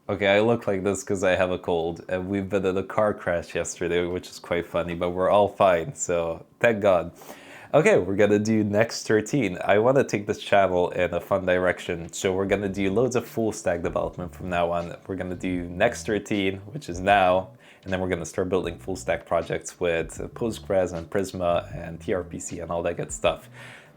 Okay, I look like this because I have a cold, and we've been in a car crash yesterday, which is quite funny, but we're all fine, so thank God. Okay, we're gonna do Next 13. I want to take this channel in a fun direction, so we're gonna do loads of full stack development from now on. We're gonna do Next 13, which is now, and then we're gonna start building full stack projects with Postgres and Prisma and TRPC and all that good stuff.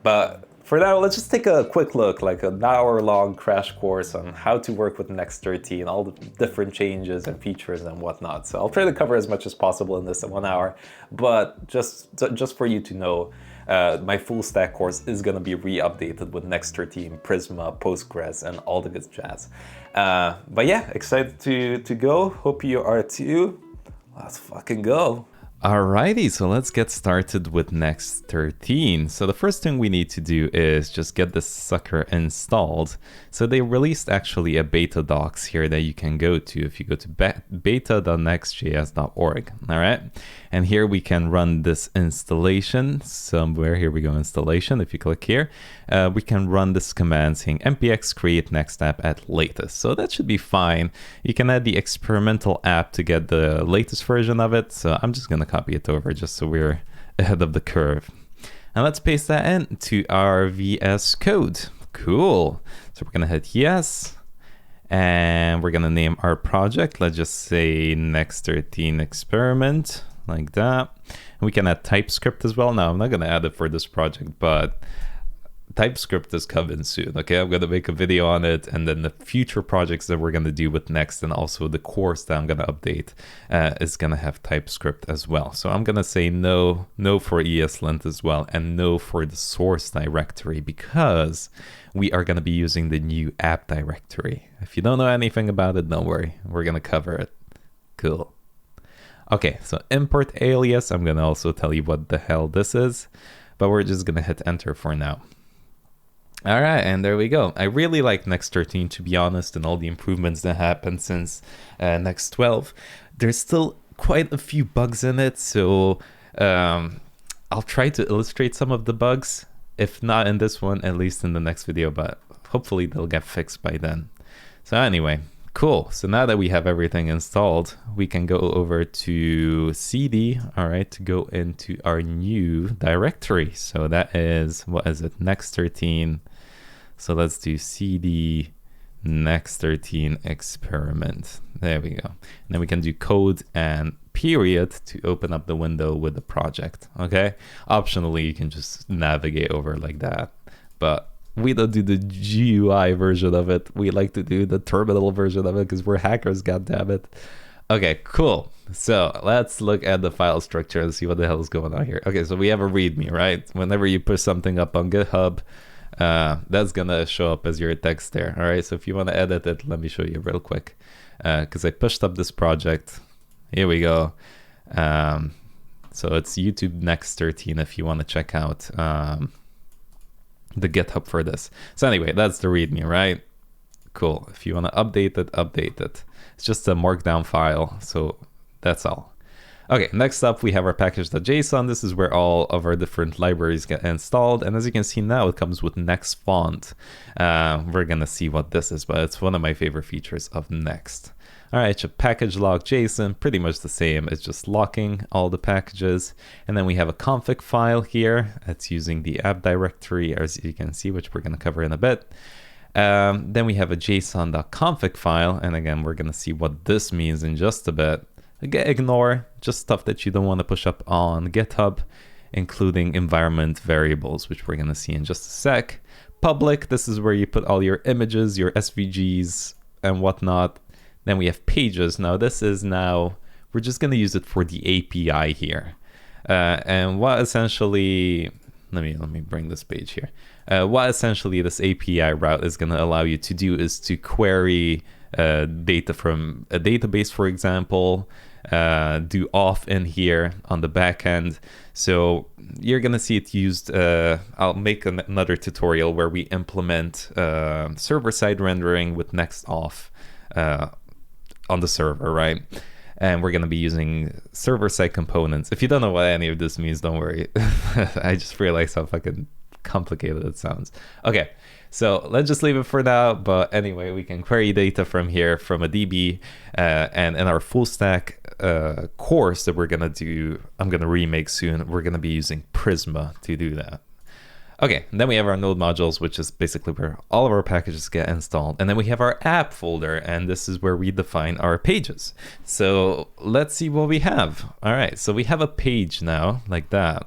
But for now, let's just take a quick look, like an hour-long crash course on how to work with Next 13, all the different changes and features and whatnot. So I'll try to cover as much as possible in this 1 hour, but just for you to know, my full stack course is going to be re-updated with Next 13, Prisma, Postgres, and all the good jazz. But yeah, excited to go. Hope you are too. Let's fucking go. Alrighty, so let's get started with Next 13. So the first thing we need to do is just get this sucker installed. So they released actually a beta docs here that you can go to if you go to beta.nextjs.org. All right, and here we can run this installation somewhere. Here we go, installation. If you click here, we can run this command saying npx create next app at latest. So that should be fine. You can add the experimental app to get the latest version of it. So I'm just gonna copy it over just so we're ahead of the curve. And let's paste that into our VS Code. Cool. So we're gonna hit yes. And we're gonna name our project. Let's just say Next 13 experiment, like that. And we can add TypeScript as well. Now I'm not gonna add it for this project, but TypeScript is coming soon. Okay, I'm gonna make a video on it, and then the future projects that we're gonna do with Next, and also the course that I'm gonna update is gonna have TypeScript as well. So I'm gonna say no for ESLint as well, and no for the source directory, because we are gonna be using the new app directory. If you don't know anything about it, don't worry, we're gonna cover it. Cool. Okay, so import alias. I'm gonna also tell you what the hell this is, but we're just gonna hit enter for now. All right, and there we go. I really like Next 13, to be honest, and all the improvements that happened since Next 12. There's still quite a few bugs in it, so I'll try to illustrate some of the bugs. If not in this one, at least in the next video, but hopefully they'll get fixed by then. So anyway, cool. So now that we have everything installed, we can go over to cd, all right, to go into our new directory. So that is, what is it, Next 13. So let's do cd Next 13 experiment. There we go. And then we can do code and period to open up the window with the project. Okay. Optionally, you can just navigate over like that, but we don't do the GUI version of it. We like to do the terminal version of it because we're hackers, goddammit. Okay, cool. So let's look at the file structure and see what the hell is going on here. Okay, so we have a README, right? Whenever you push something up on GitHub, that's gonna show up as your text there. All right, so if you want to edit it, let me show you real quick. Because I pushed up this project. Here we go. So it's YouTube Next 13 if you want to check out the GitHub for this. So anyway, that's the README, right? Cool. If you want to update it, update it. It's just a markdown file, so that's all. Okay, next up we have our package.json. This is where all of our different libraries get installed, and as you can see now, it comes with Next font. We're gonna see what this is, but it's one of my favorite features of Next. All right, so package log JSON, pretty much the same. It's just locking all the packages. And then we have a config file here. It's using the app directory, as you can see, which we're going to cover in a bit. Then we have a json.config file. And again, we're going to see what this means in just a bit. Again, ignore just stuff that you don't want to push up on GitHub, including environment variables, which we're going to see in just a sec. Public, this is where you put all your images, your SVGs, and whatnot. Then we have pages. Now this is we're just going to use it for the API here. And what essentially, let me bring this page here. What essentially this API route is going to allow you to do is to query data from a database, for example, do auth in here on the back end. So you're going to see it used. I'll make another tutorial where we implement server-side rendering with Next auth on the server, right? And we're going to be using server-side components. If you don't know what any of this means, don't worry. I just realized how fucking complicated it sounds. Okay, So let's just leave it for now. But anyway, we can query data from here from a DB. And in our full stack course that we're going to do, I'm going to remake soon, we're going to be using Prisma to do that. Okay, and then we have our node modules, which is basically where all of our packages get installed. And then we have our app folder, and this is where we define our pages. So let's see what we have. All right, so we have a page now, like that.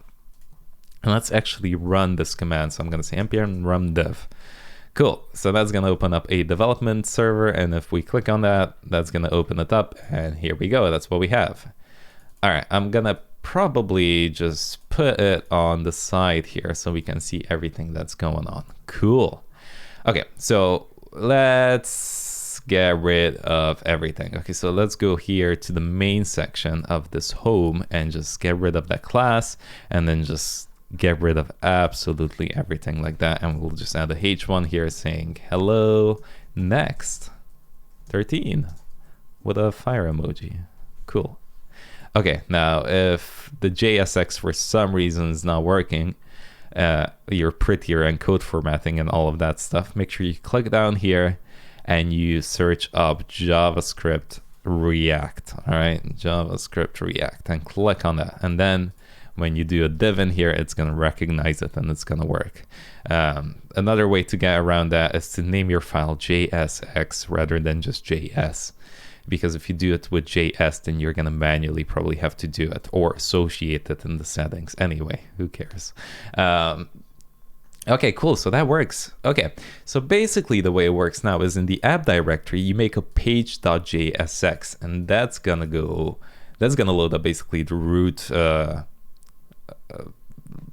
And let's actually run this command. So I'm going to say npm run dev. Cool, so that's going to open up a development server. And if we click on that, that's going to open it up. And here we go, that's what we have. All right, I'm going to probably just put it on the side here so we can see everything that's going on. Cool. Okay, so let's get rid of everything. Okay, so let's go here to the main section of this home and just get rid of that class, and then just get rid of absolutely everything like that. And we'll just add a h1 here saying hello next 13 with a fire emoji. Cool. Okay, now if the JSX for some reason is not working, you're prettier and code formatting and all of that stuff, make sure you click down here and you search up JavaScript React. All right, JavaScript React, and click on that. And then when you do a div in here, it's going to recognize it and it's going to work. Another way to get around that is to name your file JSX rather than just JS. Because if you do it with JS, then you're going to manually probably have to do it or associate it in the settings. Anyway, who cares? Okay, cool. So that works. Okay, so basically the way it works now is in the app directory, you make a page.jsx, and that's going to load up basically the root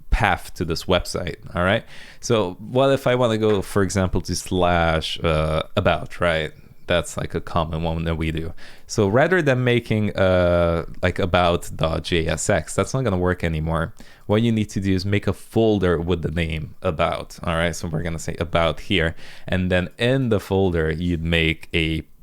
path to this website. All right. So what if I want to go, for example, to slash about, right? That's like a common one that we do. So rather than making like about.jsx, that's not going to work anymore. What you need to do is make a folder with the name about. All right, so we're going to say about here. And then in the folder, you'd make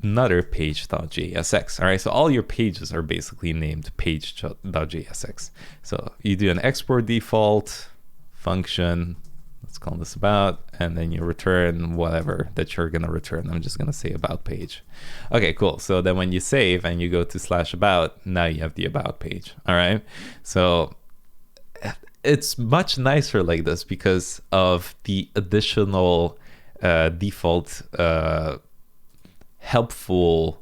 another page.jsx. All right, so all your pages are basically named page.jsx. So you do an export default function. Let's call this about, and then you return whatever that you're gonna return. I'm just gonna say about page. Okay, cool. So then when you save and you go to /about, now you have the about page. All right. So it's much nicer like this because of the additional default helpful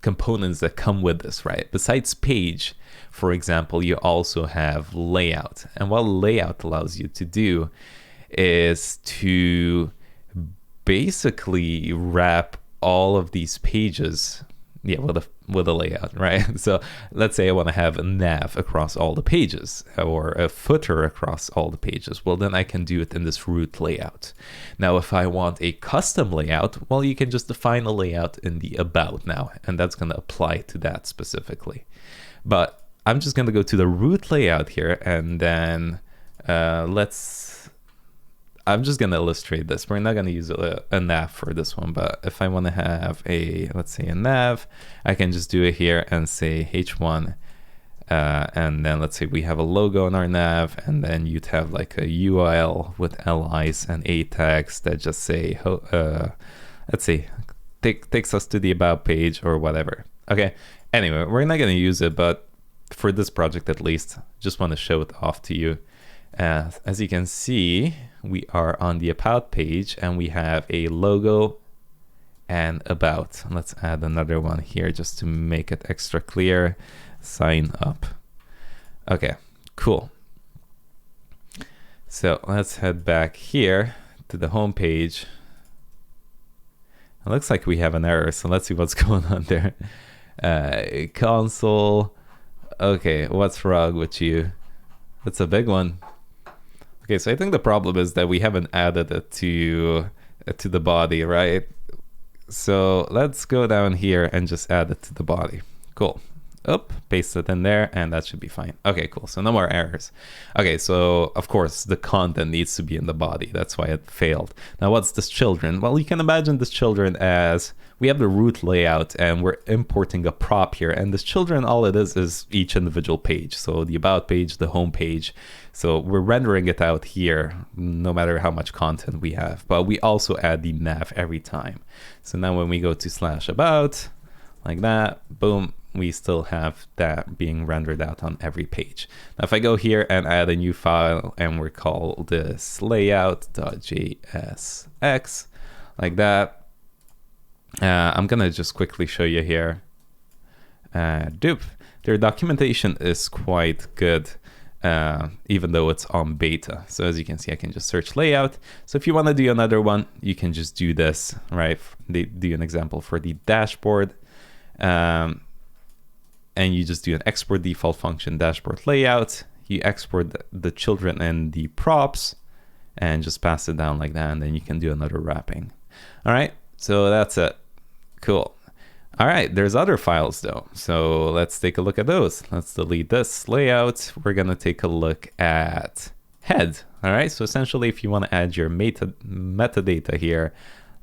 components that come with this, right? Besides page, for example, you also have layout. And what layout allows you to do is to basically wrap all of these pages with a layout, right? So let's say I want to have a nav across all the pages or a footer across all the pages. Well, then I can do it in this root layout. Now, if I want a custom layout, well, you can just define a layout in the about now, and that's going to apply to that specifically. But I'm just going to go to the root layout here, and then I'm just going to illustrate this. We're not going to use a nav for this one, but if I want to have let's say a nav, I can just do it here and say h1, and then let's say we have a logo on our nav, and then you'd have like a URL with LIs and A tags that just say, let's see, takes us to the about page or whatever. Okay, anyway, we're not going to use it, but for this project at least, just want to show it off to you. As you can see, we are on the about page and we have a logo and about. Let's add another one here just to make it extra clear. Sign up. Okay, cool. So let's head back here to the home page. It looks like we have an error, so let's see what's going on there. Console. Okay, what's wrong with you? That's a big one. Okay, so I think the problem is that we haven't added it to the body, right? So let's go down here and just add it to the body. Cool. paste it in there, and that should be fine. Okay, cool. So no more errors. Okay, so of course the content needs to be in the body. That's why it failed. Now what's this children? Well, you can imagine this children as we have the root layout and we're importing a prop here, and this children, all it is each individual page. So the about page, the home page. So we're rendering it out here no matter how much content we have, but we also add the nav every time. So now when we go to /about, like that, boom, we still have that being rendered out on every page. Now, if I go here and add a new file and we call this layout.jsx, like that, I'm gonna just quickly show you here. Their documentation is quite good, even though it's on beta. So as you can see, I can just search layout. So if you want to do another one, you can just do this, right? They do an example for the dashboard. And you just do an export default function dashboard layout. You export the children and the props and just pass it down like that. And then you can do another wrapping. All right, so that's it. Cool. All right, there's other files though. So let's take a look at those. Let's delete this layout. We're gonna take a look at head. All right, so essentially if you want to add your metadata here,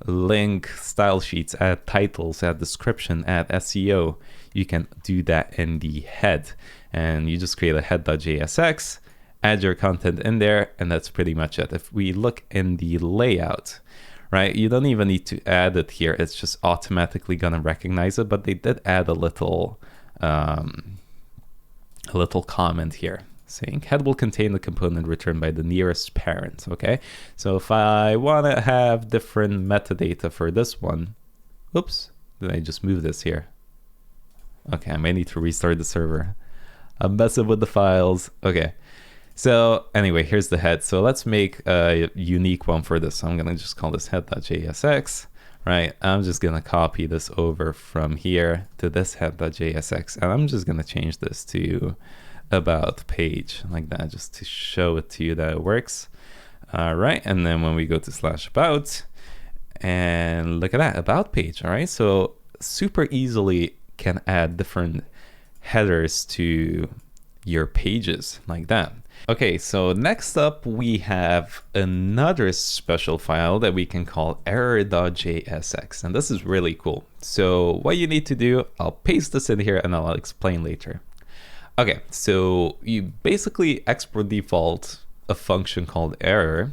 link, style sheets, add titles, add description, add SEO, you can do that in the head. And you just create a head.jsx, add your content in there, and that's pretty much it. If we look in the layout, right, you don't even need to add it here. It's just automatically gonna recognize it, but they did add a little comment here saying head will contain the component returned by the nearest parent. Okay, so if I want to have different metadata for this one, oops, did I just move this here? Okay, I may need to restart the server. I'm messing with the files. Okay, so anyway, here's the head. So let's make a unique one for this. So I'm gonna just call this head.jsx, right? I'm just gonna copy this over from here to this head.jsx, and I'm just gonna change this to about page like that, just to show it to you that it works. All right, and then when we go to /about, and look at that, about page. All right, so super easily can add different headers to your pages like that. Okay, so next up we have another special file that we can call error.jsx, and this is really cool. So what you need to do, I'll paste this in here and I'll explain later. Okay, so you basically export default a function called error,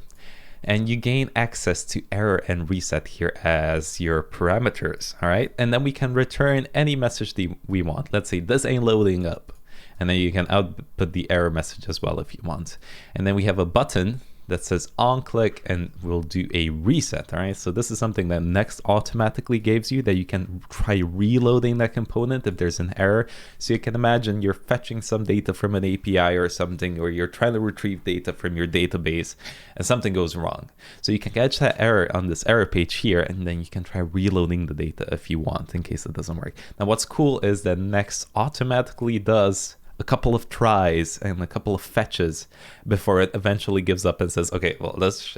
and you gain access to error and reset here as your parameters, all right? And then we can return any message that we want. Let's say this ain't loading up, and then you can output the error message as well if you want. And then we have a button that says on click and we'll do a reset. All right, so this is something that Next automatically gives you, that you can try reloading that component if there's an error. So you can imagine you're fetching some data from an API or something, or you're trying to retrieve data from your database and something goes wrong. So you can catch that error on this error page here, and then you can try reloading the data if you want, in case it doesn't work. Now what's cool is that Next automatically does a couple of tries and a couple of fetches before it eventually gives up and says, okay, well, this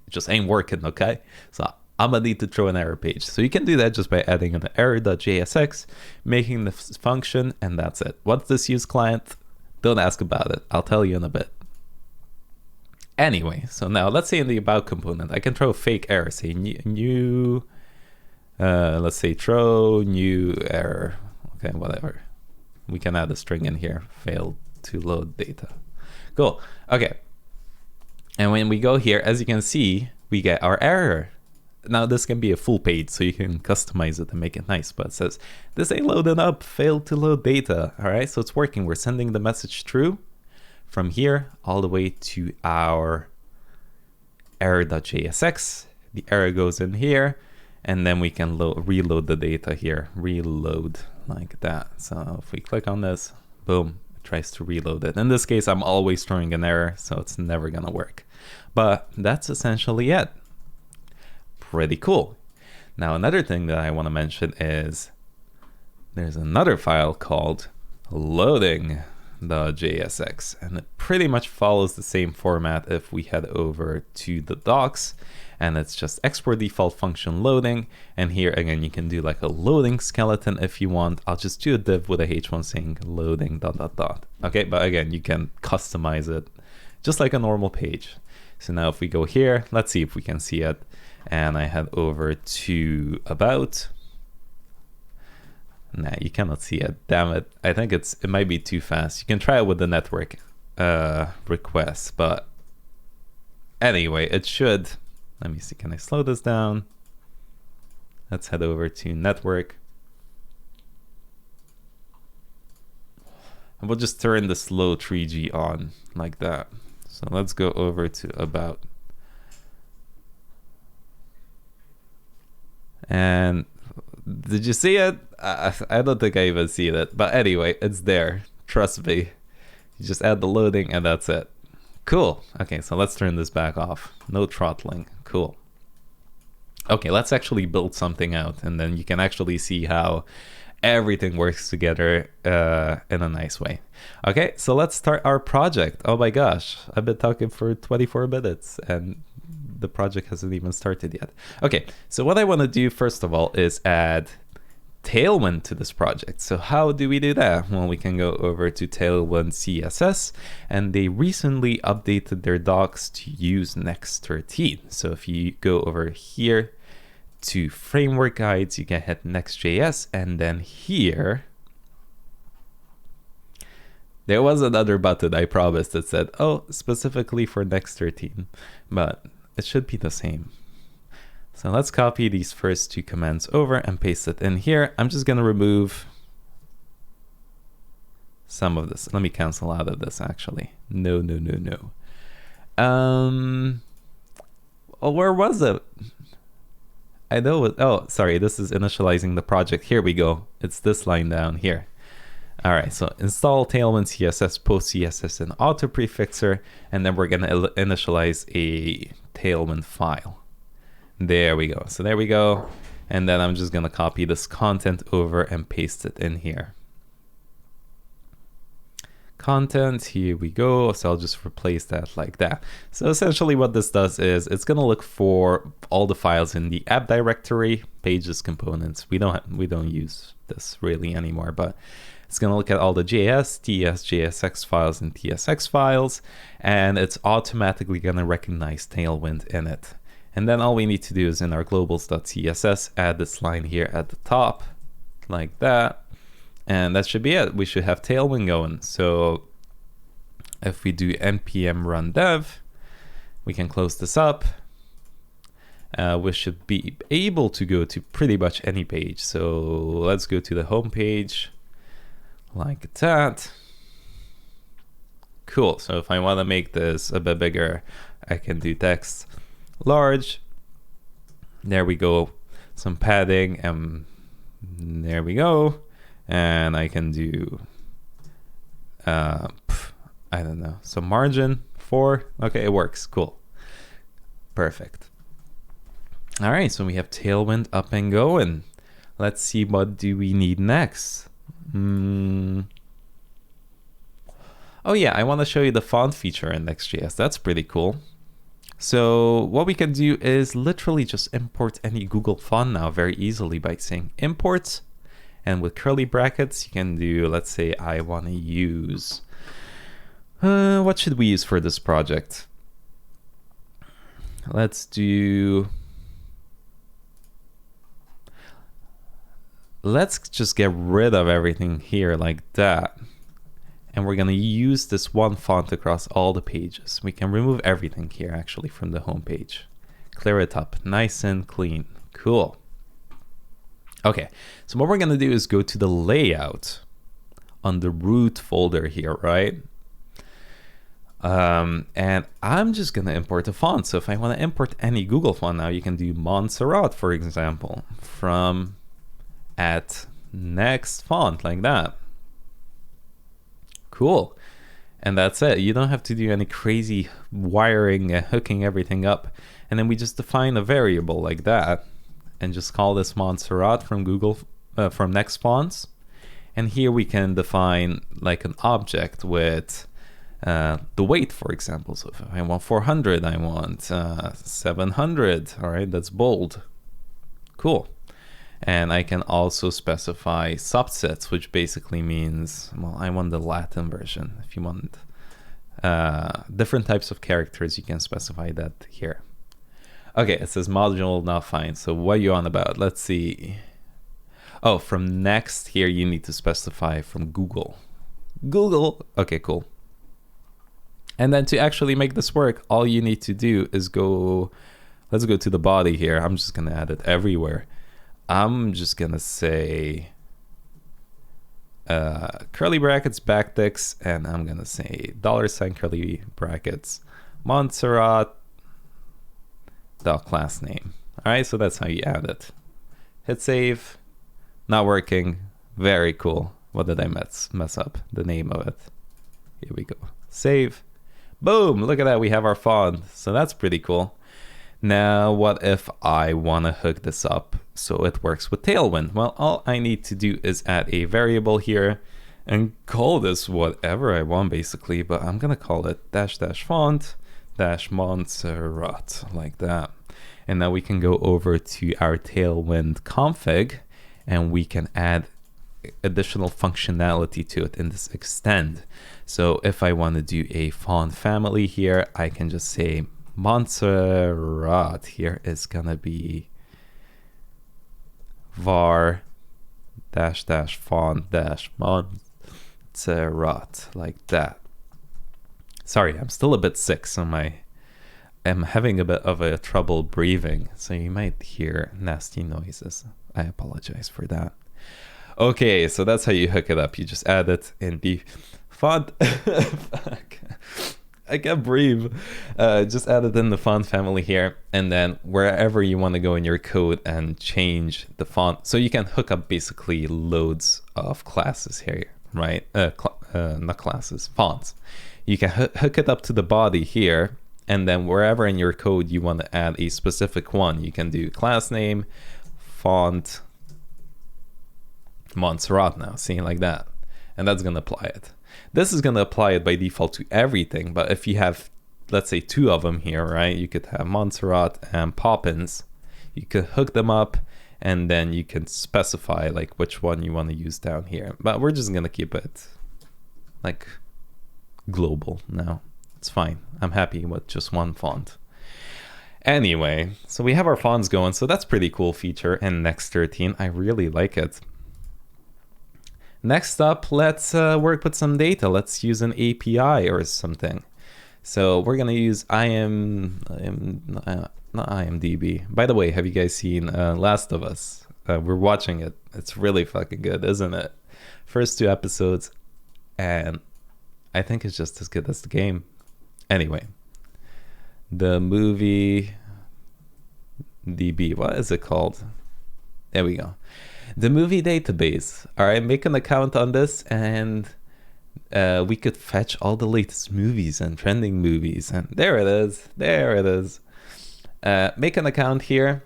just ain't working, okay? So I'm gonna need to throw an error page. So you can do that just by adding an error.jsx, making this function, and that's it. What's this use client? Don't ask about it. I'll tell you in a bit. Anyway, so now let's say in the about component, I can throw a fake error, say new, let's say throw new error, okay, whatever. We can add a string in here, failed to load data. Cool, okay. And when we go here, as you can see, we get our error. Now this can be a full page, so you can customize it and make it nice, but it says, this ain't loading up, failed to load data. All right, so it's working. We're sending the message through from here all the way to our error.jsx. The error goes in here, and then we can reload the data here, reload like that. So if we click on this, boom, it tries to reload it. In this case, I'm always throwing an error, so it's never gonna work. But that's essentially it. Pretty cool. Now, another thing that I wanna mention is there's another file called loading.jsx, and it pretty much follows the same format if we head over to the docs. and it's just export default function loading. And here again, you can do like a loading skeleton if you want. I'll just do a div with a h1 saying loading ... Okay, but again, you can customize it just like a normal page. So now if we go here, let's see if we can see it. And I head over to about. Nah, you cannot see it. Damn it. I think it might be too fast. You can try it with the network request, but anyway, it should. Let me see. Can I slow this down? Let's head over to network. And we'll just turn the slow 3G on like that. So let's go over to about. And did you see it? I don't think I even see it. But anyway, it's there. Trust me. You just add the loading and that's it. Cool. Okay, so let's turn this back off. No throttling. Cool. Okay, let's actually build something out, and then you can actually see how everything works together in a nice way. Okay, so let's start our project. Oh my gosh, I've been talking for 24 minutes and the project hasn't even started yet. Okay, so what I want to do first of all is add Tailwind to this project. So how do we do that? Well, we can go over to Tailwind CSS, and they recently updated their docs to use Next.13. So if you go over here to framework guides, you can hit Next.js, and then here there was another button, I promised, that said, oh, specifically for Next.13, but it should be the same. So let's copy these first two commands over and paste it in here. I'm just going to remove some of this. Let me cancel out of this, actually. No. Oh, where was it? I know it. Oh, sorry. This is initializing the project. Here we go. It's this line down here. All right. So install Tailwind CSS, post CSS, and auto prefixer. And then we're going to initialize a Tailwind file. There we go. So there we go. And then I'm just going to copy this content over and paste it in here. Content, here we go. So I'll just replace that like that. So essentially what this does is it's going to look for all the files in the app directory, pages, components. We don't use this really anymore, but it's going to look at all the JS, TS, JSX files, and TSX files, and it's automatically going to recognize Tailwind in it. And then all we need to do is in our globals.css, add this line here at the top, like that. And that should be it. We should have Tailwind going. So if we do npm run dev, we can close this up. We should be able to go to pretty much any page. So let's go to the home page, like that. Cool. So if I want to make this a bit bigger, I can do text large. There we go. Some padding, and there we go. And I can do I don't know, some margin 4. Okay, it works. Cool. Perfect. All right, so we have Tailwind up and going. Let's see, what do we need next? Oh yeah, I want to show you the font feature in Next.js. That's pretty cool. So what we can do is literally just import any Google font now very easily by saying import, and with curly brackets you can do, let's say I want to use, what should we use for this project? Let's just get rid of everything here like that. And we're going to use this one font across all the pages. We can remove everything here actually from the home page. Clear it up nice and clean. Cool. Okay, so what we're going to do is go to the layout on the root folder here, right? And I'm just going to import a font. So if I want to import any Google font now, you can do Montserrat, for example, from @next font, like that. Cool. And that's it. You don't have to do any crazy wiring and hooking everything up. And then we just define a variable like that and just call this Montserrat from from Next Fonts. And here we can define like an object with the weight, for example. So if I want 400, I want 700. All right, that's bold. Cool. And I can also specify subsets, which basically means, well, I want the Latin version. If you want different types of characters, you can specify that here. Okay, it says module not find. So what are you on about? Let's see. Oh, from Next here, you need to specify from Google. Google. Okay, cool. And then to actually make this work, all you need to do is go, let's go to the body here. I'm just going to add it everywhere. I'm just going to say curly brackets backticks, and I'm going to say $ curly brackets Montserrat dot class name. All right, so that's how you add it. Hit save. Not working. Very cool. What did I mess up? The name of it. Here we go. Save. Boom, look at that, we have our font. So that's pretty cool. Now, what if I want to hook this up so it works with Tailwind? Well, all I need to do is add a variable here and call this whatever I want, basically. But I'm going to call it --font -Montserrat, like that. And now we can go over to our Tailwind config, and we can add additional functionality to it in this extend. So if I want to do a font family here, I can just say Montserrat here is gonna be var --font -Montserrat, like that. Sorry, I'm still a bit sick, so I'm having a bit of a trouble breathing, so you might hear nasty noises. I apologize for that. Okay, so that's how you hook it up. You just add it in the font. Fuck. I can't breathe. Just add it in the font family here, and then wherever you want to go in your code and change the font. So you can hook up basically loads of classes here, right? Not classes, fonts. You can hook it up to the body here, and then wherever in your code you want to add a specific one, you can do class name, font, Montserrat now, see, like that. And that's going to apply it. This is going to apply it by default to everything, but if you have, let's say, 2 of them here, right, you could have Montserrat and Poppins. You could hook them up, and then you can specify like which one you want to use down here. But we're just going to keep it like global now. It's fine. I'm happy with just one font. Anyway, so we have our fonts going, so that's pretty cool feature in Next 13. I really like it. Next up, let's work with some data. Let's use an API or something. So we're gonna use not IMDb. By the way, have you guys seen Last of Us? We're watching it. It's really fucking good, isn't it? First 2 episodes, and I think it's just as good as the game. Anyway, the movie DB, what is it called? There we go. The movie database. All right, make an account on this, and we could fetch all the latest movies and trending movies. And there it is. There it is. Make an account here,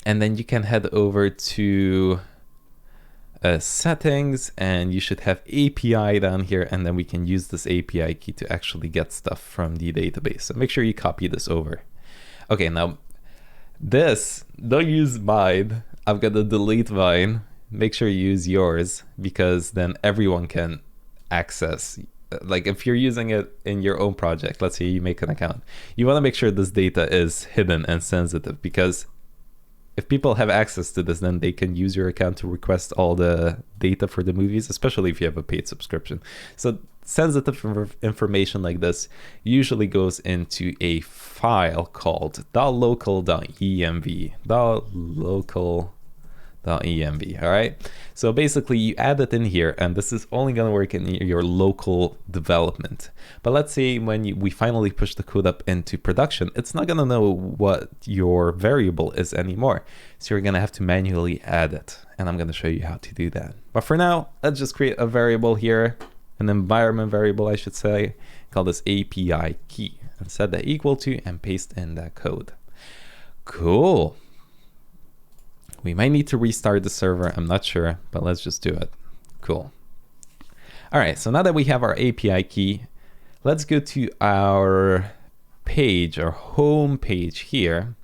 and then you can head over to settings, and you should have API down here, and then we can use this API key to actually get stuff from the database. So make sure you copy this over. Okay, now this, don't use mine. I'm gonna delete mine. Make sure you use yours, because then everyone can access. Like if you're using it in your own project, let's say you make an account, you want to make sure this data is hidden and sensitive, because if people have access to this, then they can use your account to request all the data for the movies, especially if you have a paid subscription. So sensitive information like this usually goes into a file called .local.env. .local.env. All right. So basically you add it in here, and this is only going to work in your local development. But let's say when we finally push the code up into production, it's not going to know what your variable is anymore. So you're going to have to manually add it. And I'm going to show you how to do that. But for now, let's just create a variable here, an environment variable, I should say, call this API key, and set that equal to, and paste in that code. Cool. We might need to restart the server, I'm not sure, but let's just do it. Cool. All right, so now that we have our API key, let's go to our page, our home page here.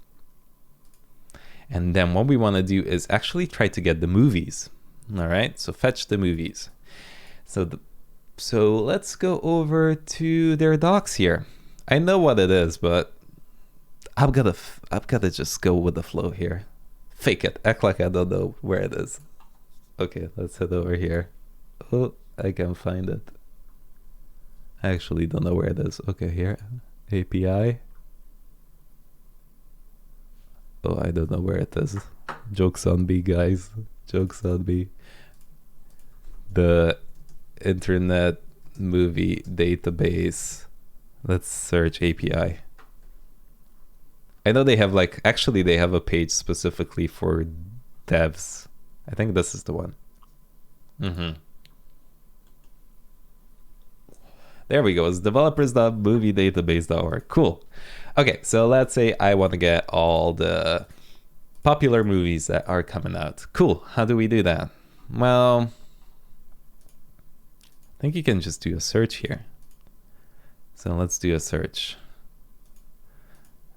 And then what we want to do is actually try to get the movies. All right, so fetch the movies. So let's go over to their docs here. I know what it is, but I've got to just go with the flow here. Fake it, act like I don't know where it is. Okay, let's head over here. Oh, I can't find it. I actually don't know where it is. Okay, here, API. Oh, I don't know where it is. Joke's on me, guys. Joke's on me. The Internet Movie Database. Let's search API. I know they have actually they have a page specifically for devs. I think this is the one. There we go. It's developers.moviedatabase.org. Cool. Okay, so let's say I want to get all the popular movies that are coming out. Cool. How do we do that? Well, I think you can just do a search here. So let's do a search.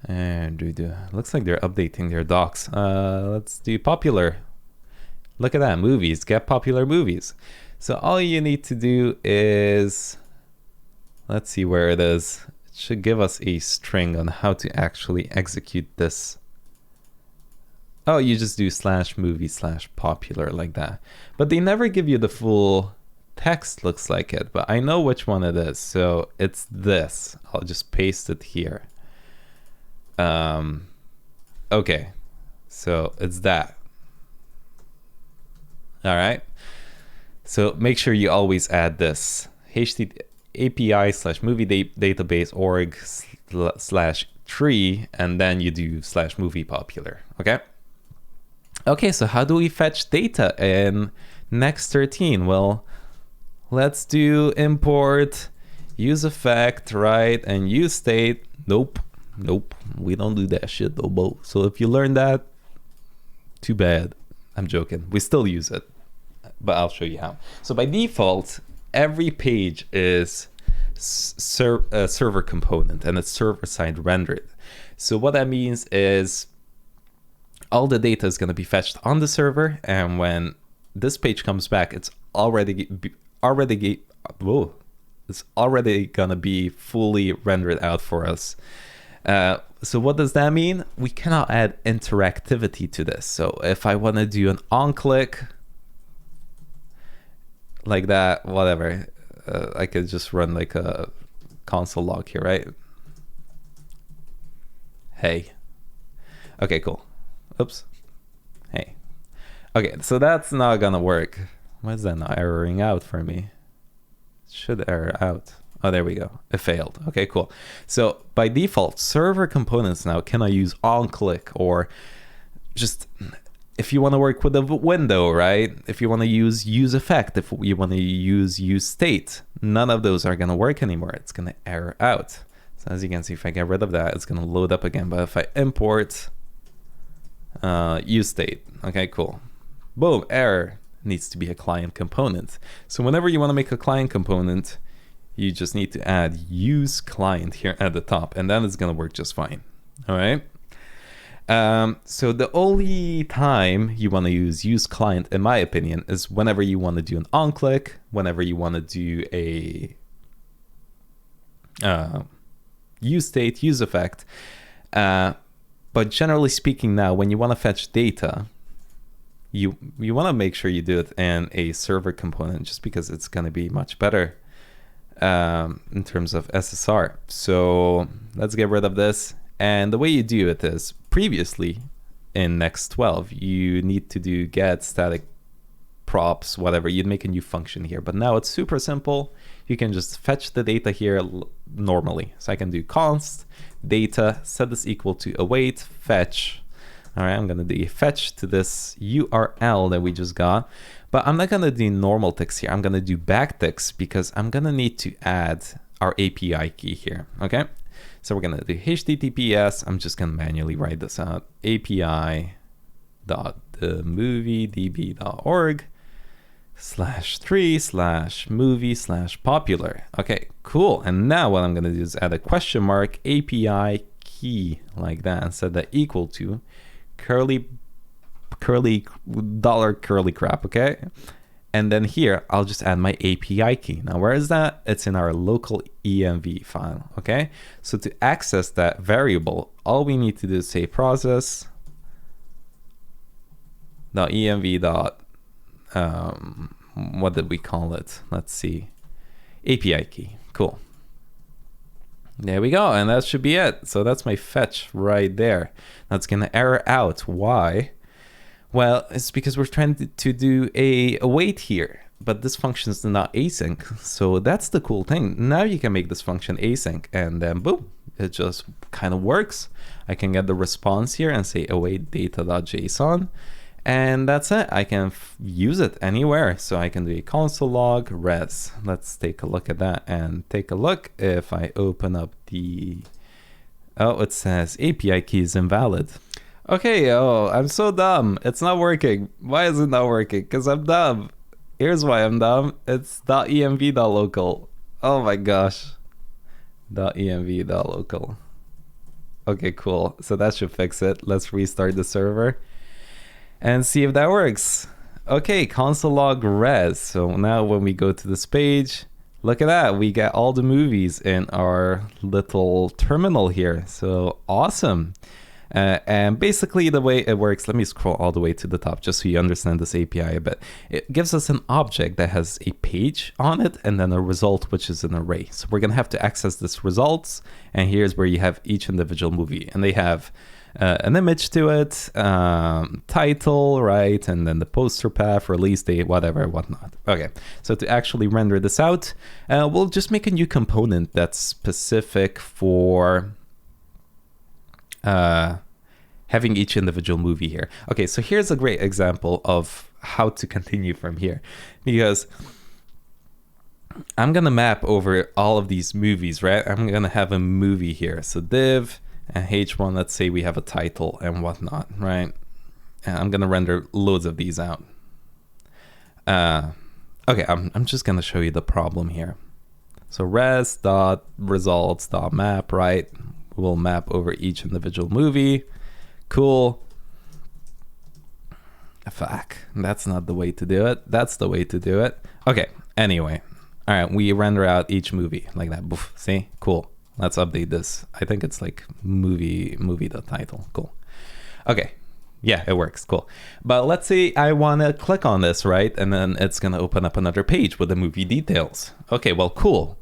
And looks like they're updating their docs. Let's do popular. Look at that, movies, get popular movies. So all you need to do is, let's see where it is. It should give us a string on how to actually execute this. Oh, you just do /movie/popular like that. But they never give you the full text, looks like it, but I know which one it is. So it's this. I'll just paste it here. Okay, so it's that. All right, so make sure you always add this API/movie-database.org/tree, and then you do /movie-popular. Okay, so how do we fetch data in Next.13? Well, let's do import useEffect, right, and useState. Nope, we don't do that shit though, Bo. So if you learn that, too bad. I'm joking. We still use it, but I'll show you how. So by default, every page is a server component, and it's server-side rendered. So what that means is all the data is going to be fetched on the server, and when this page comes back, it's already going to be fully rendered out for us. So what does that mean? We cannot add interactivity to this. So if I want to do an on-click like that, whatever, I could just run like a console log here, right? Hey. Okay, cool. Oops. Hey. Okay, so that's not gonna work. Why is that not erroring out for me? It should error out. Oh, there we go. It failed. Okay, cool. So by default, server components now cannot use on-click, or just if you want to work with a window, right? If you want to use useEffect, if you want to use useState, none of those are going to work anymore. It's going to error out. So as you can see, if I get rid of that, it's going to load up again. But if I import useState, okay, cool. Boom, error. Needs to be a client component. So whenever you want to make a client component, you just need to add use client here at the top, and then it's going to work just fine. All right. So the only time you want to use client, in my opinion, is whenever you want to do an on-click, whenever you want to do a useState, useEffect. But generally speaking now, when you want to fetch data, you want to make sure you do it in a server component, just because it's going to be much better in terms of SSR. So let's get rid of this. And the way you do it is, previously in Next 12, you need to do get static props, whatever. You'd make a new function here. But now it's super simple. You can just fetch the data here normally. So I can do const data, set this equal to await, fetch. All right, I'm going to do fetch to this URL that we just got. But I'm not going to do normal ticks here. I'm going to do backticks because I'm going to need to add our API key here. Okay, so we're going to do HTTPS. I'm just going to manually write this out. API.moviedb.org. /3/movie/popular. Okay, cool. And now what I'm going to do is add a question mark API key like that and set that equal to curly crap, okay? And then here, I'll just add my API key. Now, where is that? It's in our local env file, okay? So to access that variable, all we need to do is say process.env. What did we call it? Let's see. API key. Cool. There we go. And that should be it. So that's my fetch right there. That's going to error out. Why? Well, it's because we're trying to do a await here, but this function is not async. So that's the cool thing. Now you can make this function async, and then boom, it just kind of works. I can get the response here and say await data.json, and that's it. I can use it anywhere. So I can do a console log res. Let's take a look at that and take a look. If I open up the, oh, it says API key is invalid. Okay, oh, I'm so dumb. It's not working. Why is it not working? Because I'm dumb. Here's why I'm dumb. It's .env.local. Oh my gosh. .env.local. Okay, cool. So that should fix it. Let's restart the server and see if that works. Okay, console log res. So now when we go to this page, look at that. We get all the movies in our little terminal here. So awesome. And basically the way it works, let me scroll all the way to the top just so you understand this API a bit. It gives us an object that has a page on it and then a result, which is an array. So we're going to have to access this results. And here's where you have each individual movie. And they have an image to it, title, right? And then the poster path, release date, whatever, whatnot. Okay, so to actually render this out, we'll just make a new component that's specific for having each individual movie here. Okay, so here's a great example of how to continue from here, because I'm gonna map over all of these movies, right? I'm gonna have a movie here. So div and h1, let's say we have a title and whatnot, right? And I'm gonna render loads of these out. Okay, I'm just gonna show you the problem here. So res.results.map, right? We'll map over each individual movie. Cool. Fuck, that's not the way to do it. That's the way to do it. Okay, anyway. All right, we render out each movie like that. Boof, see? Cool. Let's update this. I think it's like movie.title. Cool. Okay. Yeah, it works. Cool. But let's say I want to click on this, right? And then it's going to open up another page with the movie details. Okay, well, cool.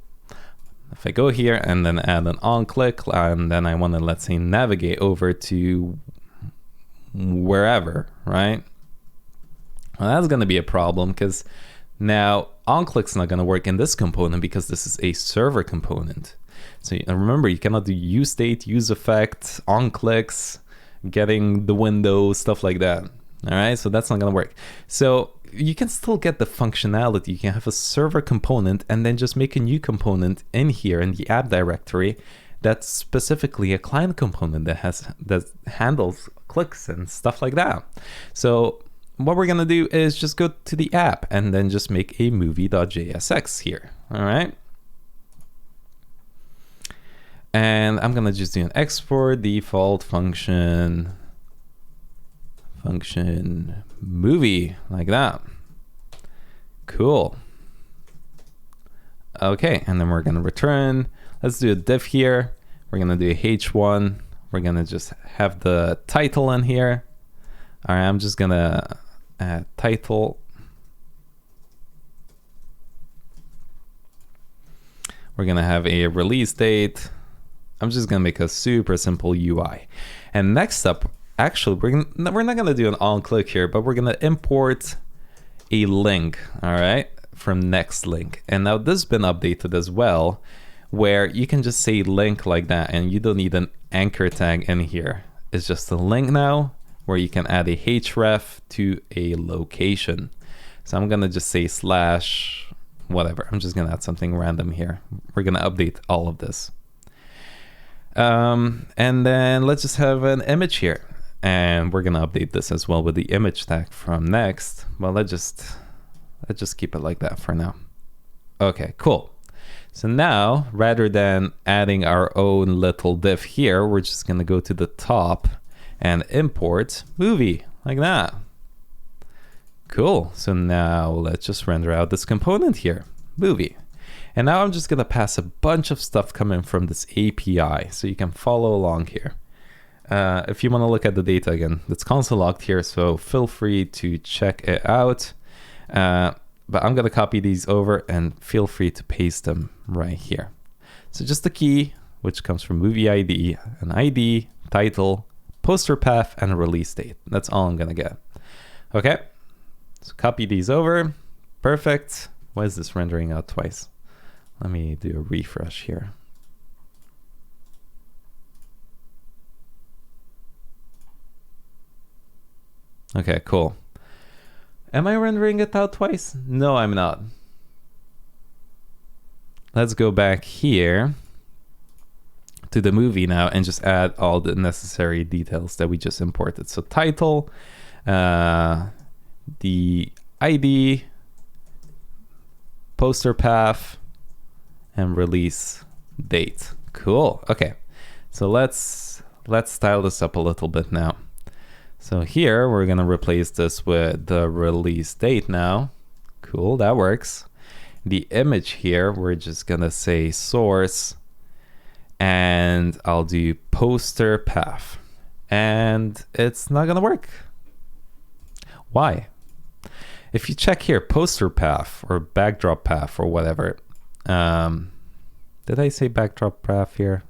If I go here and then add an on click, and then I want to, let's say, navigate over to wherever, right? Well, that's going to be a problem because now on click's not going to work in this component because this is a server component. So remember, you cannot do use state, use effect, on clicks, getting the window, stuff like that. All right, so that's not going to work. So you can still get the functionality. You can have a server component and then just make a new component in here in the app directory that's specifically a client component that handles clicks and stuff like that. So what we're gonna do is just go to the app and then just make a movie.jsx here. All right. And I'm gonna just do an export default function movie like that. Cool. Okay, and then we're gonna return. Let's do a div here. We're gonna do a h1. We're gonna just have the title in here. All right, I'm just gonna add title. We're gonna have a release date. I'm just gonna make a super simple UI. And next up, actually, we're not gonna do an on click here, but we're gonna import a link, all right, from next link. And now this has been updated as well, where you can just say link like that and you don't need an anchor tag in here. It's just a link now where you can add a href to a location. So I'm gonna just say slash whatever. I'm just gonna add something random here. We're gonna update all of this. And then let's just have an image here. And we're gonna update this as well with the image tag from next. Well, let's just Let's just keep it like that for now. Okay, cool. So now, rather than adding our own little div here, we're just gonna go to the top and import movie, like that. Cool, so now let's just render out this component here, movie. And now I'm just gonna pass a bunch of stuff coming from this API, so you can follow along here. If you wanna look at the data again, it's console logged here, so feel free to check it out. But I'm gonna copy these over and feel free to paste them right here. So just the key, which comes from movie ID, an ID, title, poster path, and a release date. That's all I'm gonna get. Okay, so copy these over. Perfect. Why is this rendering out twice? Let me do a refresh here. Okay, cool. Am I rendering it out twice? No, I'm not. Let's go back here to the movie now and just add all the necessary details that we just imported. So title, the ID, poster path, and release date. Cool. Okay, so let's style this up a little bit now. So here we're gonna replace this with the release date now. Cool, that works. The image here, we're just gonna say source, and I'll do poster path. And it's not gonna work. Why? If you check here, poster path or backdrop path or whatever. Did I say backdrop path here?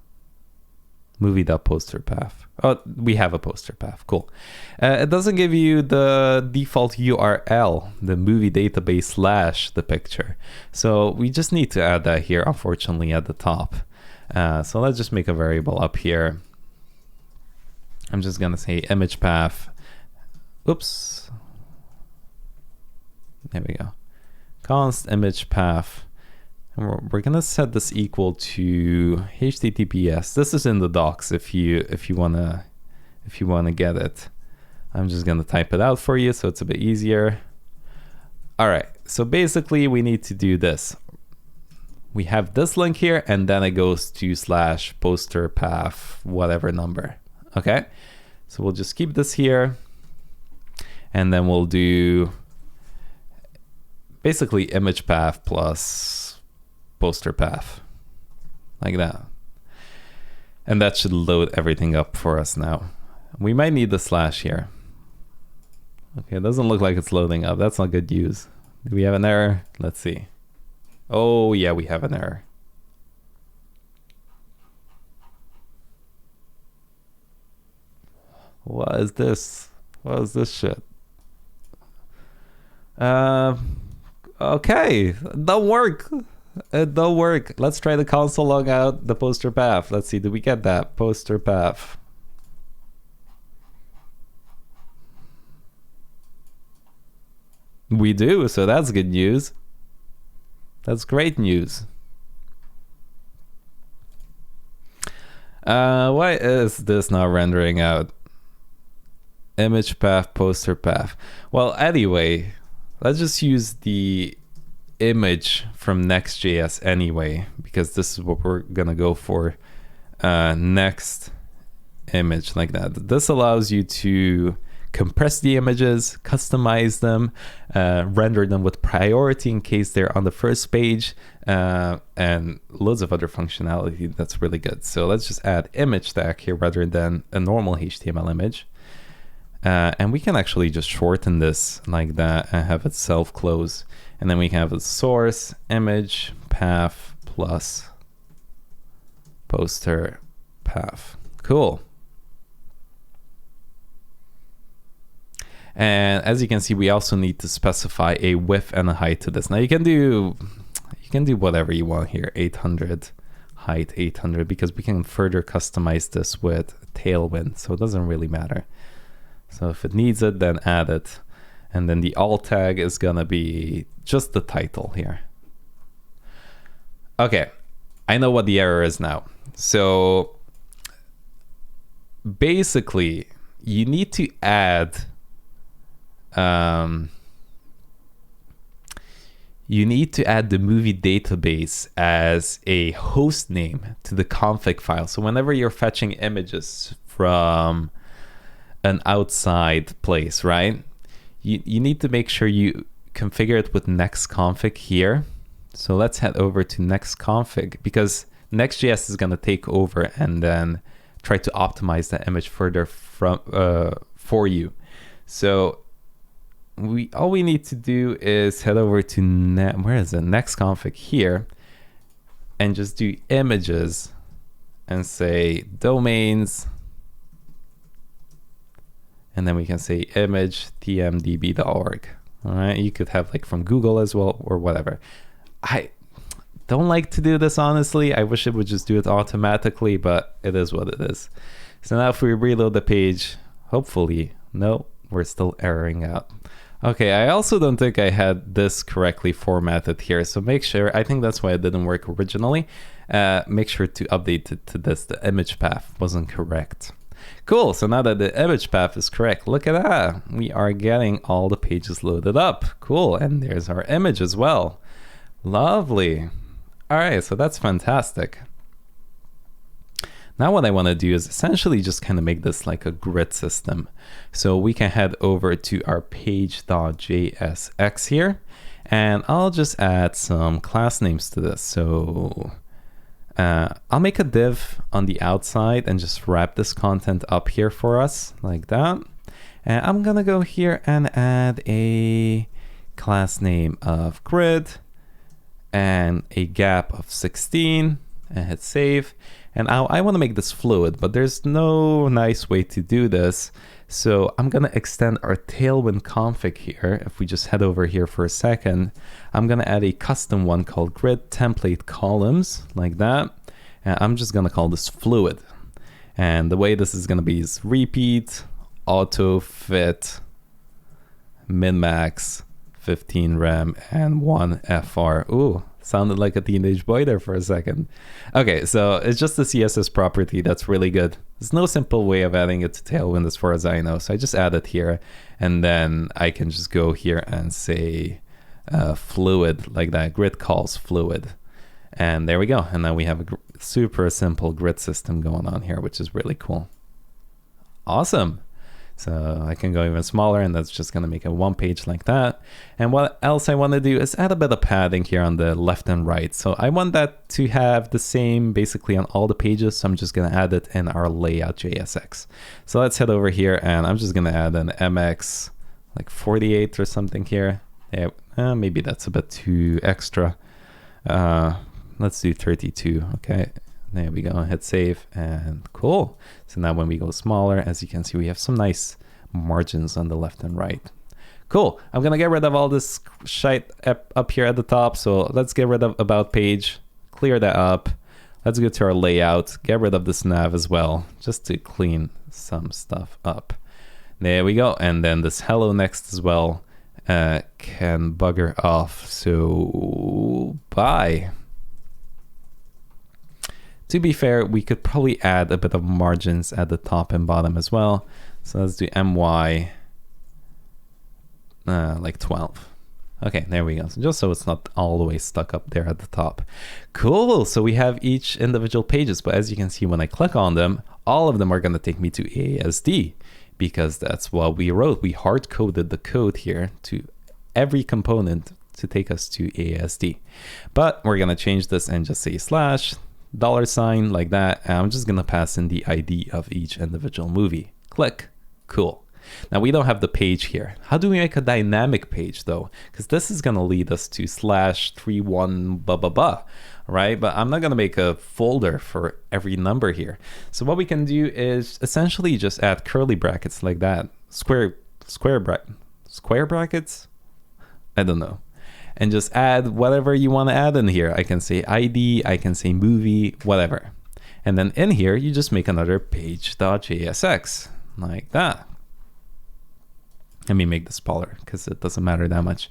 Movie.poster path. Oh, we have a poster path. Cool. It doesn't give you the default URL, the movie database / the picture. So we just need to add that here, unfortunately, at the top. So let's just make a variable up here. I'm just going to say image path. Oops. There we go. Const image path. And we're gonna set this equal to HTTPS. This is in the docs if you wanna get it. I'm just gonna type it out for you so it's a bit easier. All right, so basically we need to do this. We have this link here, and then it goes to / poster path whatever number. Okay, so we'll just keep this here, and then we'll do basically image path plus poster path, like that. And that should load everything up for us now. We might need the / here. Okay, it doesn't look like it's loading up. That's not good news. Do we have an error? Let's see. Oh yeah, we have an error. What is this? What is this shit? Okay, don't work. It don't work. Let's try the console log out the poster path. Let's see, did we get that? Poster path. We do, so that's good news. That's great news. Why is this not rendering out? Image path, poster path. Well, anyway, let's just use the image from Next.js anyway, because this is what we're gonna go for. Next image, like that. This allows you to compress the images, customize them, render them with priority in case they're on the first page, and loads of other functionality that's really good. So let's just add image tag here rather than a normal HTML image. And we can actually just shorten this like that and have it self-close. And then we have a source, image, path, plus poster path. Cool. And as you can see, we also need to specify a width and a height to this. Now you can do whatever you want here, 800, height 800, because we can further customize this with Tailwind, so it doesn't really matter. So if it needs it, then add it. And then the alt tag is gonna be just the title here. Okay, I know what the error is now. So basically, you need to add you need to add the movie database as a host name to the config file. So whenever you're fetching images from an outside place, right? You need to make sure you configure it with Next.config here. So let's head over to Next.config, because Next.js is going to take over and then try to optimize that image further for you. So all we need to do is head over to Next.config here, and just do images and say domains, and then we can say image tmdb.org. All right, you could have like from Google as well or whatever. I don't like to do this, honestly. I wish it would just do it automatically, but it is what it is. So now if we reload the page, hopefully, no, we're still erroring out. Okay, I also don't think I had this correctly formatted here. So make sure, I think that's why it didn't work originally. Make sure to update it to this. The image path wasn't correct. Cool, so now that the image path is correct, look at that. We are getting all the pages loaded up. Cool, and there's our image as well. Lovely. All right, so that's fantastic. Now what I want to do is essentially just kind of make this like a grid system. So we can head over to our page.jsx here, and I'll just add some class names to this. So I'll make a div on the outside and just wrap this content up here for us like that. And I'm gonna go here and add a class name of grid and a gap of 16 and hit save. And I want to make this fluid, but there's no nice way to do this. So I'm going to extend our Tailwind config here. If we just head over here for a second, I'm going to add a custom one called grid template columns like that. And I'm just going to call this fluid. And the way this is going to be is repeat, auto fit, min max, 15 rem, and 1 fr. Ooh, sounded like a teenage boy there for a second. Okay, so it's just a CSS property that's really good. There's no simple way of adding it to Tailwind as far as I know. So I just add it here, and then I can just go here and say fluid like that. Grid calls fluid. And there we go. And now we have a super simple grid system going on here, which is really cool. Awesome. So I can go even smaller, and that's just going to make it one page like that. And what else I want to do is add a bit of padding here on the left and right. So I want that to have the same basically on all the pages. So I'm just going to add it in our layout.jsx. So let's head over here, and I'm just going to add an MX like 48 or something here. Yeah, maybe that's a bit too extra. Let's do 32. Okay. There we go, hit save, and cool. So now when we go smaller, as you can see, we have some nice margins on the left and right. Cool, I'm gonna get rid of all this shite up here at the top. So let's get rid of about page, clear that up. Let's go to our layout, get rid of this nav as well, just to clean some stuff up. There we go, and then this hello next as well can bugger off, so bye. To be fair, we could probably add a bit of margins at the top and bottom as well. So let's do my like 12. Okay, there we go. So just so it's not all the way stuck up there at the top. Cool, so we have each individual pages, but as you can see when I click on them, all of them are going to take me to ASD, because that's what we wrote. We hard-coded the code here to every component to take us to ASD. But we're going to change this and just say $$ like that, and I'm just gonna pass in the ID of each individual movie. Click. Cool. Now we don't have the page here. How do we make a dynamic page though? Because this is gonna lead us to /31 blah blah blah, right? But I'm not gonna make a folder for every number here. So what we can do is essentially just add curly brackets like that. Square brackets? I don't know. And just add whatever you want to add in here. I can say ID, I can say movie, whatever. And then in here, you just make another page.jsx like that. Let me make this smaller because it doesn't matter that much.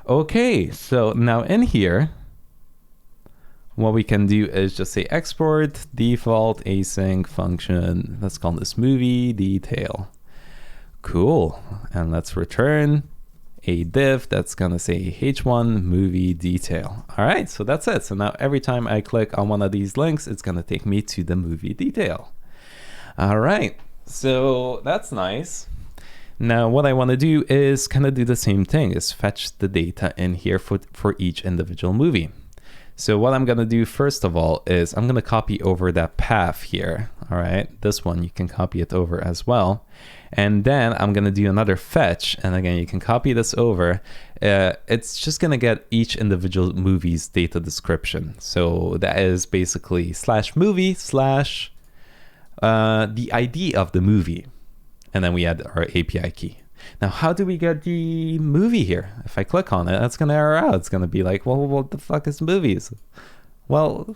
Okay, so now in here, what we can do is just say export default async function. Let's call this movie detail. Cool. And let's return a div that's gonna say H1 movie detail. All right, so that's it. So now every time I click on one of these links, it's gonna take me to the movie detail. All right, so that's nice. Now what I want to do is kind of do the same thing, is fetch the data in here for each individual movie. So what I'm going to do first of all is I'm going to copy over that path here. All right, this one, you can copy it over as well. And then I'm going to do another fetch. And again, you can copy this over. It's just going to get each individual movie's data description. So that is basically /movie/ the ID of the movie. And then we add our API key. Now, how do we get the movie here? If I click on it, that's going to error out. It's going to be like, well, what the fuck is movies? Well,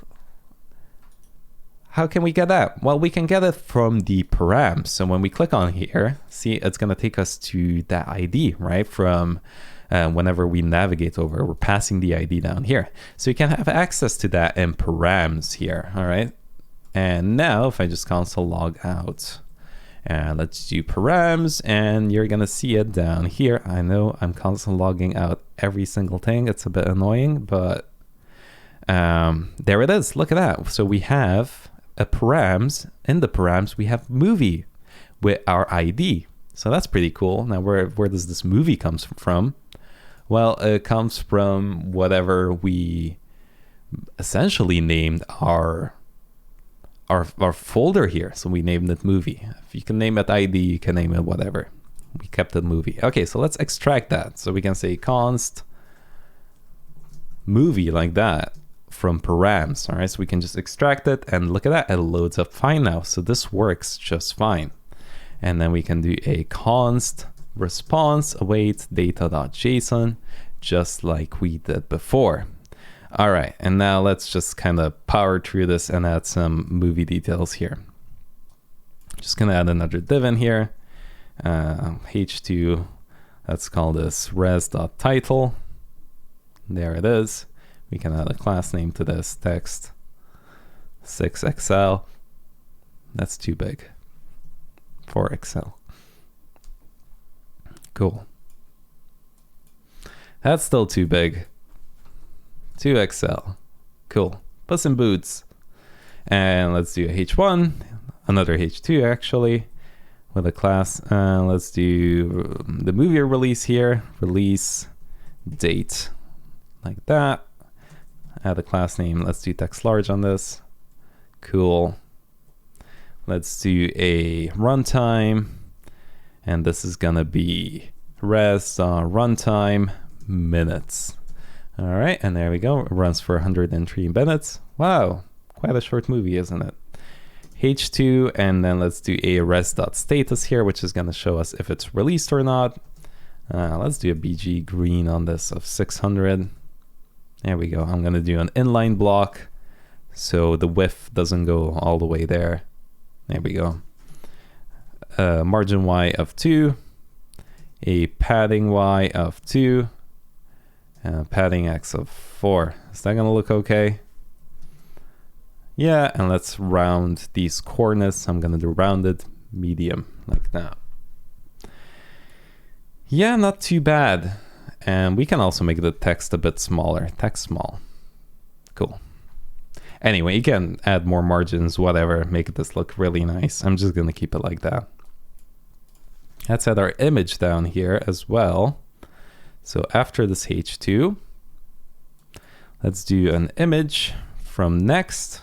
how can we get that? Well, we can get it from the params. So when we click on here, see, it's going to take us to that ID, right? From whenever we navigate over, we're passing the ID down here. So you can have access to that in params here, all right? And now if I just console log out, and let's do params, and you're gonna see it down here. I know I'm constantly logging out every single thing. It's a bit annoying, but there it is. Look at that. So we have a params. In the params, we have movie with our ID. So that's pretty cool. Now, where does this movie comes from? Well, it comes from whatever we essentially named our folder here. So we named it movie. If you can name it ID, you can name it whatever. We kept it movie. Okay, so let's extract that. So we can say const movie like that from params. All right, so we can just extract it, and look at that, it loads up fine now. So this works just fine. And then we can do a const response await data.json, just like we did before. All right, and now let's just kind of power through this and add some movie details here. Just gonna add another div in here. H2, let's call this res.title. There it is. We can add a class name to this, text 6XL. That's too big for Excel. Cool. That's still too big. 2XL. Cool. Puss in Boots. And let's do a H1, another H2 actually, with a class. Let's do the movie release here, release date, like that. Add a class name. Let's do text large on this. Cool. Let's do a runtime, and this is gonna be res runtime minutes. All right, and there we go. It runs for 103 minutes. Wow, quite a short movie, isn't it? H2, and then let's do a res.status here, which is going to show us if it's released or not. Let's do a BG green on this of 600. There we go. I'm going to do an inline block so the width doesn't go all the way there. There we go. Margin Y of 2, a padding Y of 2, padding X of 4. Is that gonna look okay? Yeah, and let's round these corners. I'm gonna do rounded medium like that. Yeah, not too bad. And we can also make the text a bit smaller. Text small. Cool. Anyway, you can add more margins, whatever, make this look really nice. I'm just gonna keep it like that. Let's add our image down here as well. So after this H2, let's do an image from Next.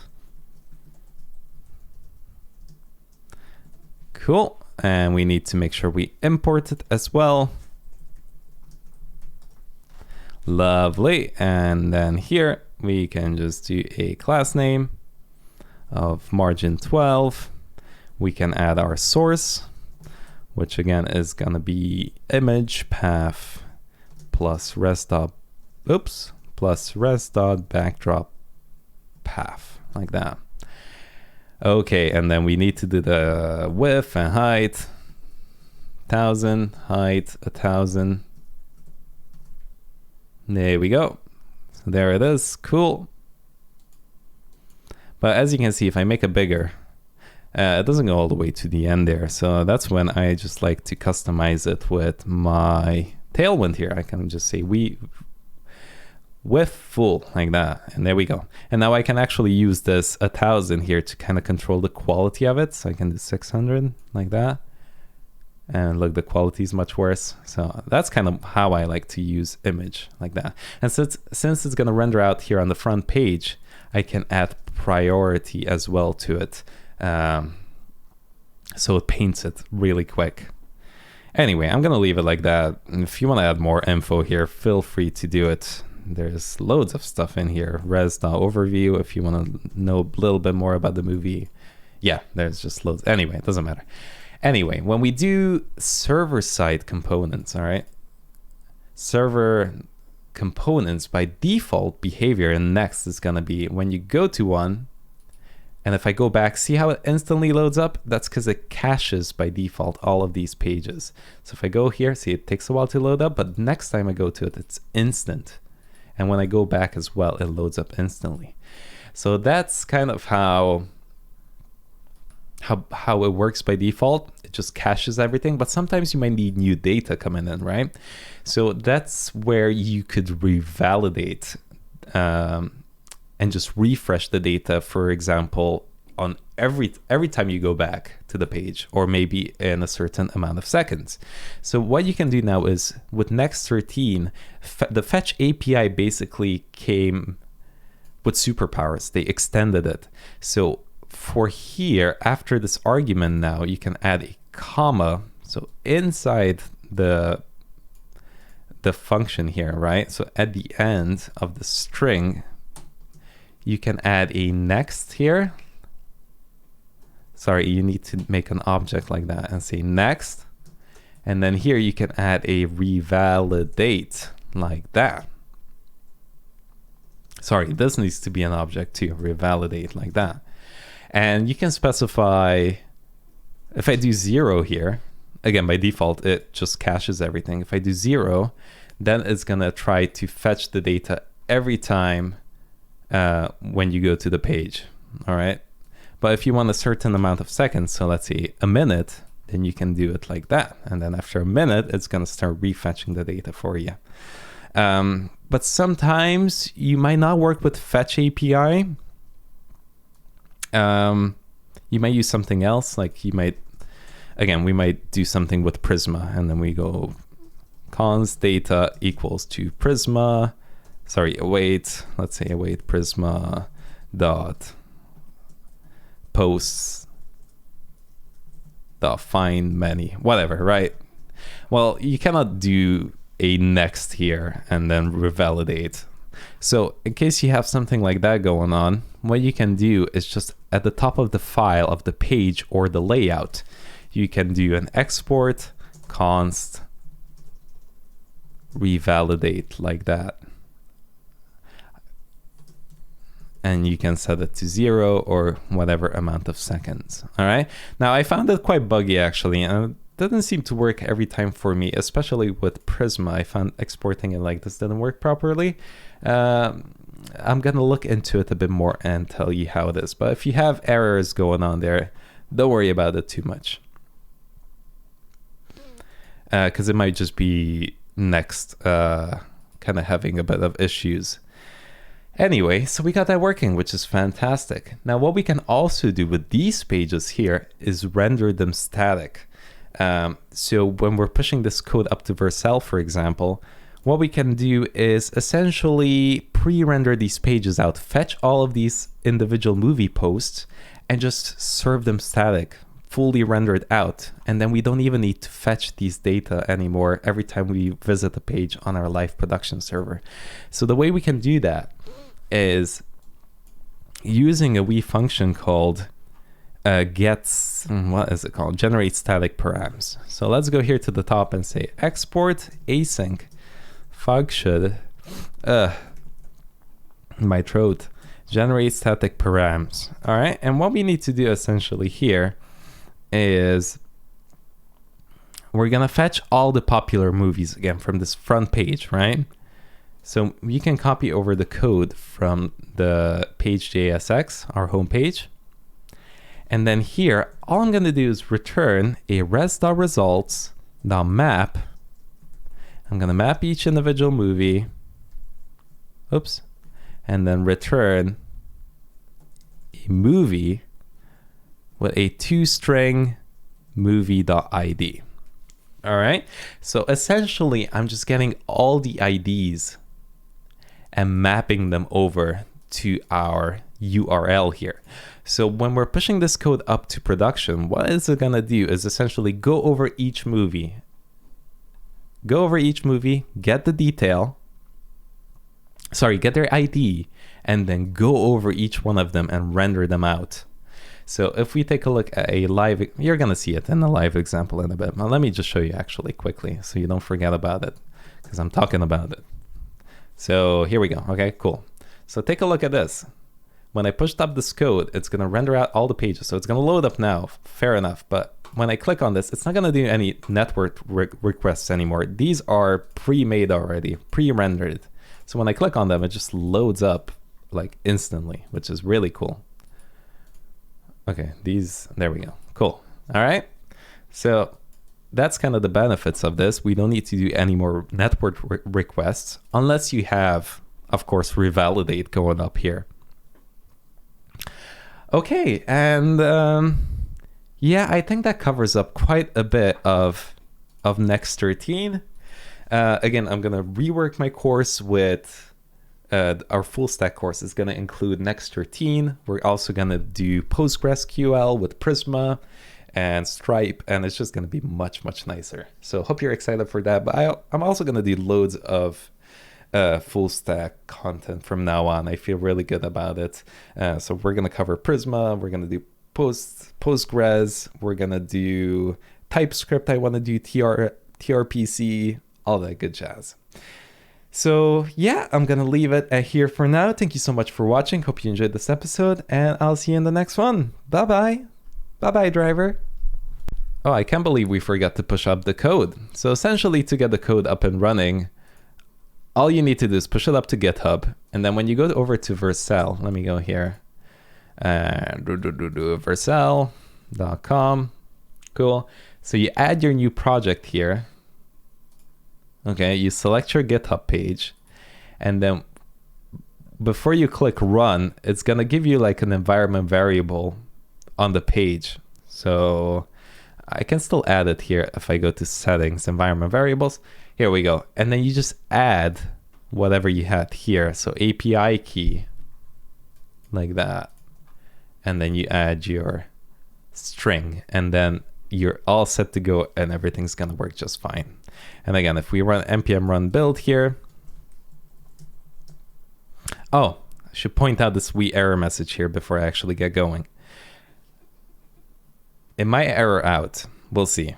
Cool. And we need to make sure we import it as well. Lovely. And then here we can just do a class name of margin 12. We can add our source, which again is going to be image path plus res.backdrop path, like that. Okay, and then we need to do the width and height. 1000, height 1000. There we go. So there it is. Cool. But as you can see, if I make it bigger, it doesn't go all the way to the end there. So that's when I just like to customize it with my tailwind here. I can just say with full like that, and there we go. And now I can actually use this 1000 here to kind of control the quality of it. So I can do 600 like that, and look, the quality is much worse. So that's kind of how I like to use image like that. And since it's going to render out here on the front page, I can add priority as well to it, so it paints it really quick. Anyway, I'm going to leave it like that. And if you want to add more info here, feel free to do it. There's loads of stuff in here. Res.overview if you want to know a little bit more about the movie. Yeah, there's just loads. Anyway, it doesn't matter. Anyway, when we do server-side components, all right, server components by default behavior in Next is going to be when you go to one, and if I go back, see how it instantly loads up? That's because it caches by default all of these pages. So if I go here, see, it takes a while to load up, but next time I go to it, it's instant. And when I go back as well, it loads up instantly. So that's kind of how it works by default. It just caches everything, but sometimes you might need new data coming in, right? So that's where you could revalidate and just refresh the data, for example, on every time you go back to the page, or maybe in a certain amount of seconds. So what you can do now is with Next 13, the fetch API basically came with superpowers. They extended it. So for here, after this argument now, you can add a comma. So inside the function here, right? So at the end of the string, you can add a next here. Sorry, you need to make an object like that and say next. And then here you can add a revalidate like that. Sorry, this needs to be an object too, revalidate like that. And you can specify, if I do 0 here, again, by default, it just caches everything. If I do 0, then it's gonna try to fetch the data every time when you go to the page, all right? But if you want a certain amount of seconds, so let's say a minute, then you can do it like that. And then after a minute, it's gonna start refetching the data for you. But sometimes you might not work with fetch API. You might use something else, like you might, again, we might do something with Prisma, and then we go const data equals to Prisma, sorry, await, let's say await Prisma dot posts dot find many, whatever, right? Well, you cannot do a next here and then revalidate. So in case you have something like that going on, what you can do is just at the top of the file of the page or the layout, you can do an export const revalidate like that. And you can set it to 0 or whatever amount of seconds. All right. Now I found it quite buggy actually, and it doesn't seem to work every time for me, especially with Prisma. I found exporting it like this didn't work properly. I'm gonna look into it a bit more and tell you how it is. But if you have errors going on there, don't worry about it too much, because it might just be Next kind of having a bit of issues. Anyway, so we got that working, which is fantastic. Now what we can also do with these pages here is render them static. So when we're pushing this code up to Vercel, for example, what we can do is essentially pre-render these pages out, fetch all of these individual movie posts, and just serve them static, fully rendered out. And then we don't even need to fetch these data anymore every time we visit the page on our live production server. So the way we can do that is using a wee function called gets, what is it called? Generate static params. So let's go here to the top and say export async function, my throat, generate static params. All right, and what we need to do essentially here is we're gonna fetch all the popular movies again from this front page, right? So you can copy over the code from the page.jsx, our home page. And then here, all I'm going to do is return a res.results.map. I'm going to map each individual movie. Oops. And then return a movie with a toString movie.id. All right. So essentially, I'm just getting all the IDs and mapping them over to our URL here. So when we're pushing this code up to production, what is it going to do is essentially go over each movie. Go over each movie, get the detail. Sorry, get their ID, and then go over each one of them and render them out. So if we take a look at a live, you're going to see it in a live example in a bit. Now let me just show you actually quickly so you don't forget about it, because I'm talking about it. So here we go. Okay, cool. So take a look at this. When I pushed up this code, it's going to render out all the pages. So it's going to load up now. Fair enough. But when I click on this, it's not going to do any network requests anymore. These are pre-made already, pre-rendered. So when I click on them, it just loads up like instantly, which is really cool. Okay, there we go. Cool. All right. So that's kind of the benefits of this. We don't need to do any more network requests unless you have, of course, revalidate going up here. Okay, and yeah, I think that covers up quite a bit of Next 13. Again, I'm going to rework my course with our full stack course is going to include Next 13. We're also going to do PostgresQL with Prisma and Stripe, and it's just going to be much, much nicer. So hope you're excited for that. But I'm also going to do loads of full stack content from now on. I feel really good about it. So we're going to cover Prisma. We're going to do Postgres. We're going to do TypeScript. I want to do TRPC, all that good jazz. So yeah, I'm going to leave it at here for now. Thank you so much for watching. Hope you enjoyed this episode, and I'll see you in the next one. Bye-bye. Bye-bye, driver. Oh, I can't believe we forgot to push up the code. So essentially, to get the code up and running, all you need to do is push it up to GitHub. And then when you go over to Vercel, let me go here. Vercel.com. Cool. So you add your new project here. Okay, you select your GitHub page. And then before you click run, it's going to give you like an environment variable on the page. So I can still add it here if I go to settings, environment variables. Here we go. And then you just add whatever you had here. So API key, like that. And then you add your string, and then you're all set to go, and everything's going to work just fine. And again, if we run npm run build here. Oh, I should point out this wee error message here before I actually get going. It might error out. We'll see.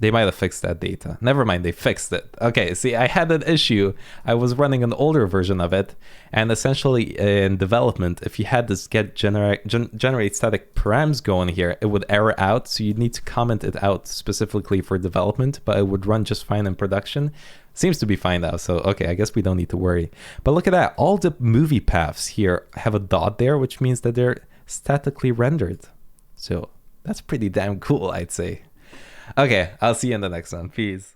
They might have fixed that data. Never mind, they fixed it. Okay, see, I had an issue. I was running an older version of it, and essentially in development, if you had this get generate static params going here, it would error out. So you'd need to comment it out specifically for development, but it would run just fine in production. Seems to be fine now. So, okay, I guess we don't need to worry. But look at that. All the movie paths here have a dot there, which means that they're statically rendered. So that's pretty damn cool, I'd say. Okay, I'll see you in the next one. Peace.